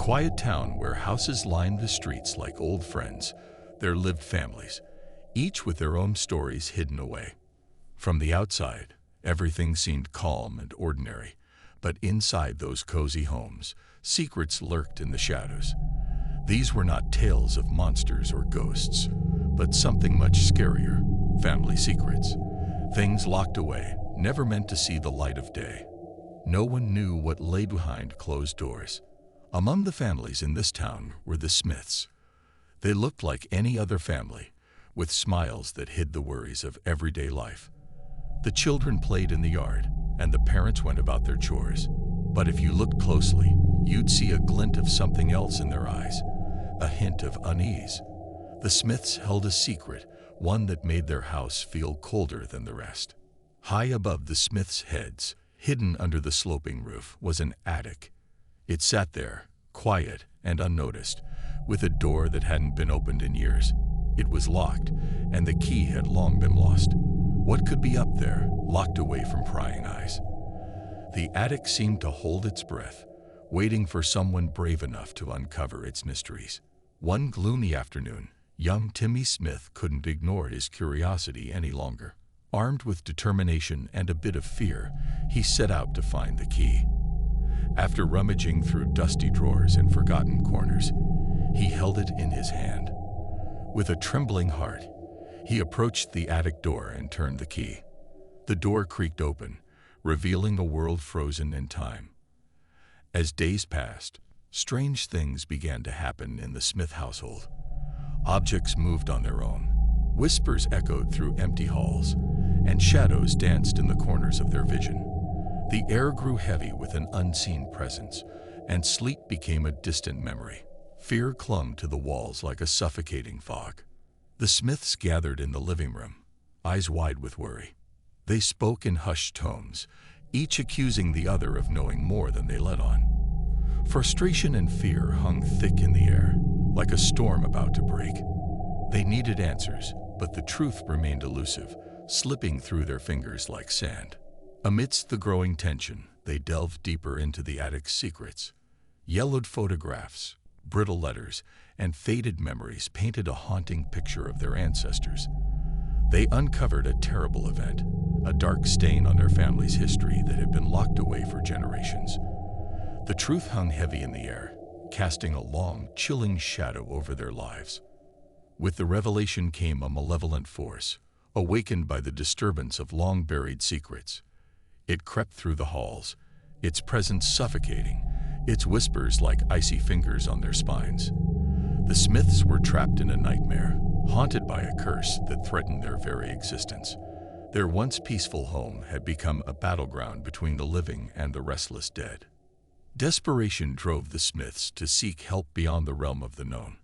quiet town where houses lined the streets like old friends, there lived families, each with their own stories hidden away. From the outside, everything seemed calm and ordinary, but inside those cozy homes, secrets lurked in the shadows. These were not tales of monsters or ghosts, but something much scarier, family secrets. Things locked away, never meant to see the light of day. No one knew what lay behind closed doors. Among the families in this town were the Smiths. They looked like any other family, with smiles that hid the worries of everyday life. The children played in the yard, and the parents went about their chores. But if you looked closely, you'd see a glint of something else in their eyes, a hint of unease. The Smiths held a secret, one that made their house feel colder than the rest. High above the Smiths' heads, hidden under the sloping roof, was an attic. It sat there, quiet and unnoticed, with a door that hadn't been opened in years. It was locked, and the key had long been lost. What could be up there, locked away from prying eyes? The attic seemed to hold its breath, waiting for someone brave enough to uncover its mysteries. One gloomy afternoon, young Timmy Smith couldn't ignore his curiosity any longer. Armed with determination and a bit of fear, he set out to find the key. After rummaging through dusty drawers and forgotten corners, he held it in his hand. With a trembling heart, he approached the attic door and turned the key. The door creaked open, revealing a world frozen in time. As days passed, strange things began to happen in the Smith household. Objects moved on their own, whispers echoed through empty halls, and shadows danced in the corners of their vision. The air grew heavy with an unseen presence, and sleep became a distant memory. Fear clung to the walls like a suffocating fog. The Smiths gathered in the living room, eyes wide with worry. They spoke in hushed tones, each accusing the other of knowing more than they let on. Frustration and fear hung thick in the air, like a storm about to break. They needed answers, but the truth remained elusive, slipping through their fingers like sand. Amidst the growing tension, they delved deeper into the attic's secrets. Yellowed photographs, brittle letters, and faded memories painted a haunting picture of their ancestors. They uncovered a terrible event, a dark stain on their family's history that had been locked away for generations. The truth hung heavy in the air, casting a long, chilling shadow over their lives. With the revelation came a malevolent force, awakened by the disturbance of long-buried secrets. It crept through the halls, its presence suffocating, its whispers like icy fingers on their spines. The Smiths were trapped in a nightmare, haunted by a curse that threatened their very existence. Their once peaceful home had become a battleground between the living and the restless dead. Desperation drove the Smiths to seek help beyond the realm of the known.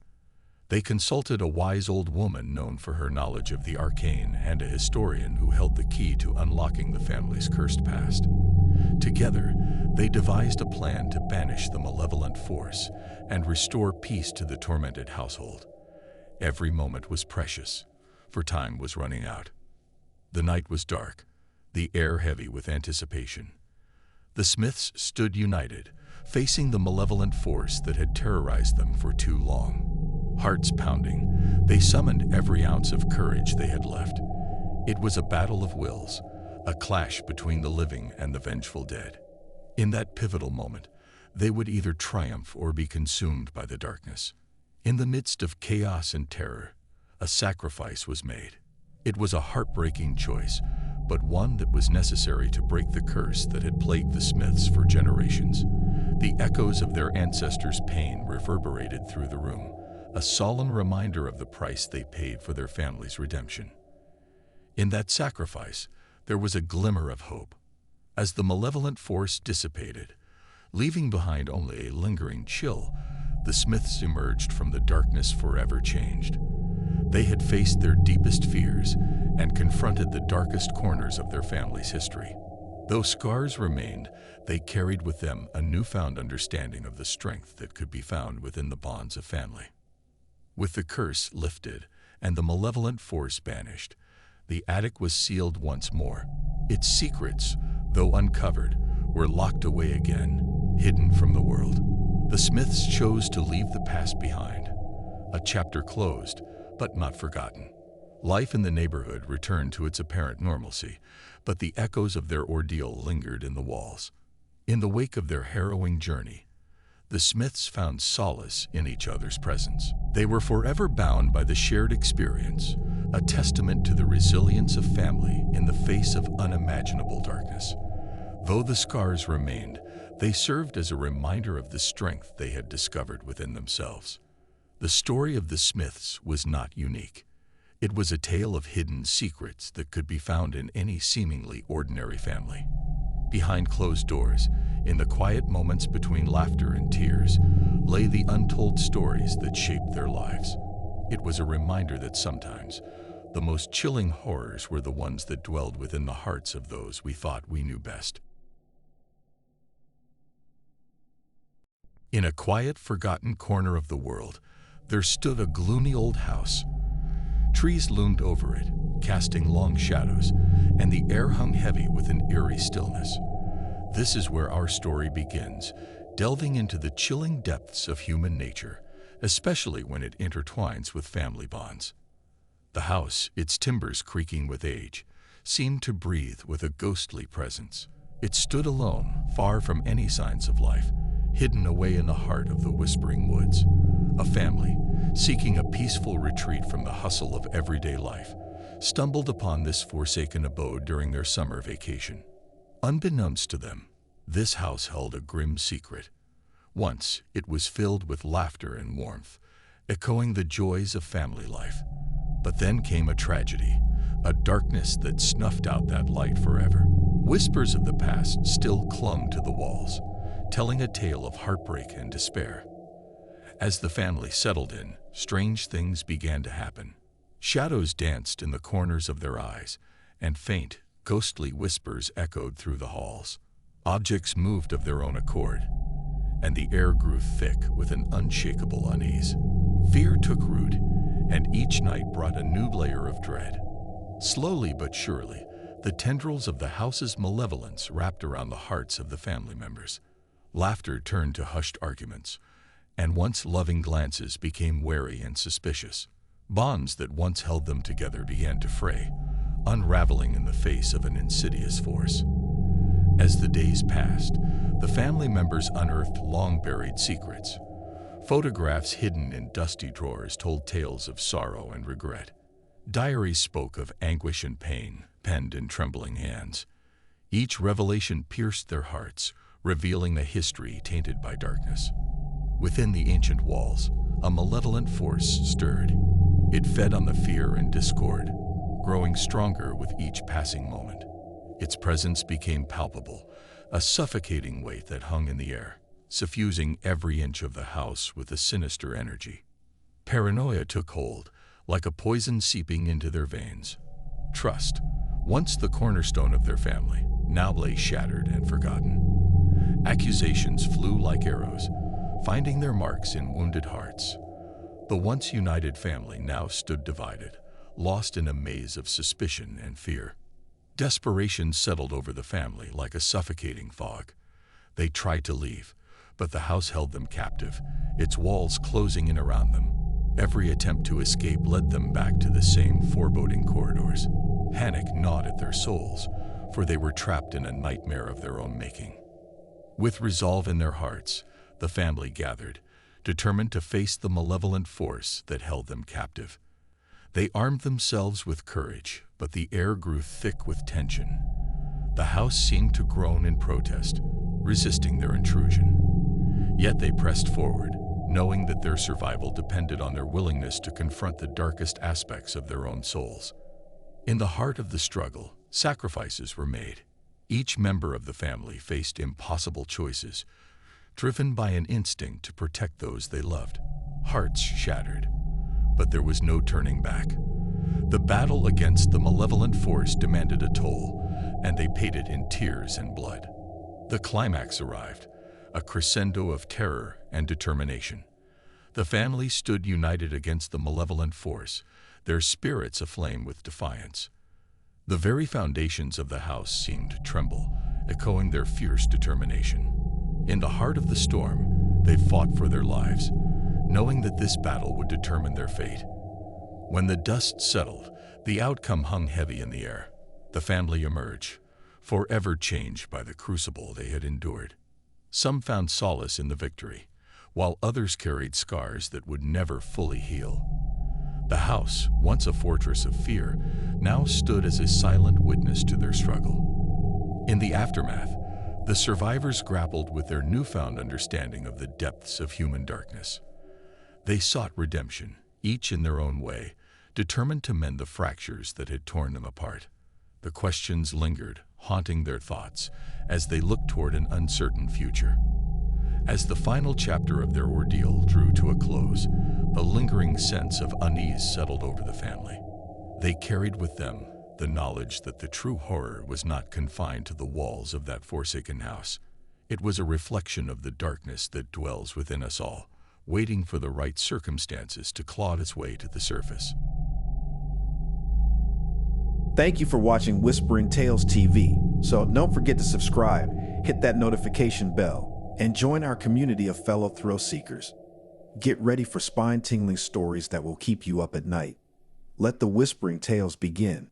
They consulted a wise old woman known for her knowledge of the arcane and a historian who held the key to unlocking the family's cursed past. Together, they devised a plan to banish the malevolent force and restore peace to the tormented household. Every moment was precious, for time was running out. The night was dark, the air heavy with anticipation. The Smiths stood united, facing the malevolent force that had terrorized them for too long. Hearts pounding, they summoned every ounce of courage they had left. It was a battle of wills, a clash between the living and the vengeful dead. In that pivotal moment, they would either triumph or be consumed by the darkness. In the midst of chaos and terror, a sacrifice was made. It was a heartbreaking choice, but one that was necessary to break the curse that had plagued the Smiths for generations. The echoes of their ancestors' pain reverberated through the room, a solemn reminder of the price they paid for their family's redemption. In that sacrifice, there was a glimmer of hope. As the malevolent force dissipated, leaving behind only a lingering chill, the Smiths emerged from the darkness forever changed. They had faced their deepest fears and confronted the darkest corners of their family's history. Though scars remained, they carried with them a newfound understanding of the strength that could be found within the bonds of family. With the curse lifted and the malevolent force banished, the attic was sealed once more. Its secrets, though uncovered, were locked away again, hidden from the world. The Smiths chose to leave the past behind, a chapter closed, but not forgotten. Life in the neighborhood returned to its apparent normalcy, but the echoes of their ordeal lingered in the walls. In the wake of their harrowing journey, the Smiths found solace in each other's presence. They were forever bound by the shared experience, a testament to the resilience of family in the face of unimaginable darkness. Though the scars remained, they served as a reminder of the strength they had discovered within themselves. The story of the Smiths was not unique. It was a tale of hidden secrets that could be found in any seemingly ordinary family. Behind closed doors, in the quiet moments between laughter and tears, lay the untold stories that shaped their lives. It was a reminder that sometimes the most chilling horrors were the ones that dwelled within the hearts of those we thought we knew best. In a quiet, forgotten corner of the world, there stood a gloomy old house. Trees loomed over it, casting long shadows, and the air hung heavy with an eerie stillness. This is where our story begins, delving into the chilling depths of human nature, especially when it intertwines with family bonds. The house, its timbers creaking with age, seemed to breathe with a ghostly presence. It stood alone, far from any signs of life, hidden away in the heart of the whispering woods. A family, seeking a peaceful retreat from the hustle of everyday life, stumbled upon this forsaken abode during their summer vacation. Unbeknownst to them, this house held a grim secret. Once, it was filled with laughter and warmth, echoing the joys of family life. But then came a tragedy, a darkness that snuffed out that light forever. Whispers of the past still clung to the walls, telling a tale of heartbreak and despair. As the family settled in, strange things began to happen. Shadows danced in the corners of their eyes, and faint, ghostly whispers echoed through the halls. Objects moved of their own accord, and the air grew thick with an unshakable unease. Fear took root, and each night brought a new layer of dread. Slowly but surely, the tendrils of the house's malevolence wrapped around the hearts of the family members. Laughter turned to hushed arguments, and once loving glances became wary and suspicious. Bonds that once held them together began to fray, unraveling in the face of an insidious force. As the days passed, the family members unearthed long-buried secrets. Photographs hidden in dusty drawers told tales of sorrow and regret. Diaries spoke of anguish and pain, penned in trembling hands. Each revelation pierced their hearts, revealing a history tainted by darkness. Within the ancient walls, a malevolent force stirred. It fed on the fear and discord, growing stronger with each passing moment. Its presence became palpable, a suffocating weight that hung in the air, suffusing every inch of the house with a sinister energy. Paranoia took hold, like a poison seeping into their veins. Trust, once the cornerstone of their family, now lay shattered and forgotten. Accusations flew like arrows, finding their marks in wounded hearts. The once united family now stood divided, lost in a maze of suspicion and fear. Desperation settled over the family like a suffocating fog. They tried to leave, but the house held them captive, its walls closing in around them. Every attempt to escape led them back to the same foreboding corridors. Panic gnawed at their souls, for they were trapped in a nightmare of their own making. With resolve in their hearts, the family gathered, determined to face the malevolent force that held them captive. They armed themselves with courage, but the air grew thick with tension. The house seemed to groan in protest, resisting their intrusion. Yet they pressed forward, knowing that their survival depended on their willingness to confront the darkest aspects of their own souls. In the heart of the struggle, sacrifices were made. Each member of the family faced impossible choices, driven by an instinct to protect those they loved. Hearts shattered, but there was no turning back. The battle against the malevolent force demanded a toll, and they paid it in tears and blood. The climax arrived, a crescendo of terror and determination. The family stood united against the malevolent force, their spirits aflame with defiance. The very foundations of the house seemed to tremble, echoing their fierce determination. In the heart of the storm, They fought for their lives, knowing that this battle would determine their fate. When the dust settled, the outcome hung heavy in the air. The family emerged, forever changed by the crucible they had endured. Some found solace in the victory, while others carried scars that would never fully heal. The house, once a fortress of fear, now stood as a silent witness to their struggle. In the aftermath, the survivors grappled with their newfound understanding of the depths of human darkness. They sought redemption, each in their own way, determined to mend the fractures that had torn them apart. The questions lingered, haunting their thoughts as they looked toward an uncertain future. As the final chapter of their ordeal drew to a close, a lingering sense of unease settled over the family. They carried with them the knowledge that the true horror was not confined to the walls of that forsaken house. It was a reflection of the darkness that dwells within us all, waiting for the right circumstances to claw its way to the surface. Thank you for watching Whispering Tales TV. So don't forget to subscribe, hit that notification bell, and join our community of fellow thrill seekers. Get ready for spine-tingling stories that will keep you up at night. Let the Whispering Tales begin.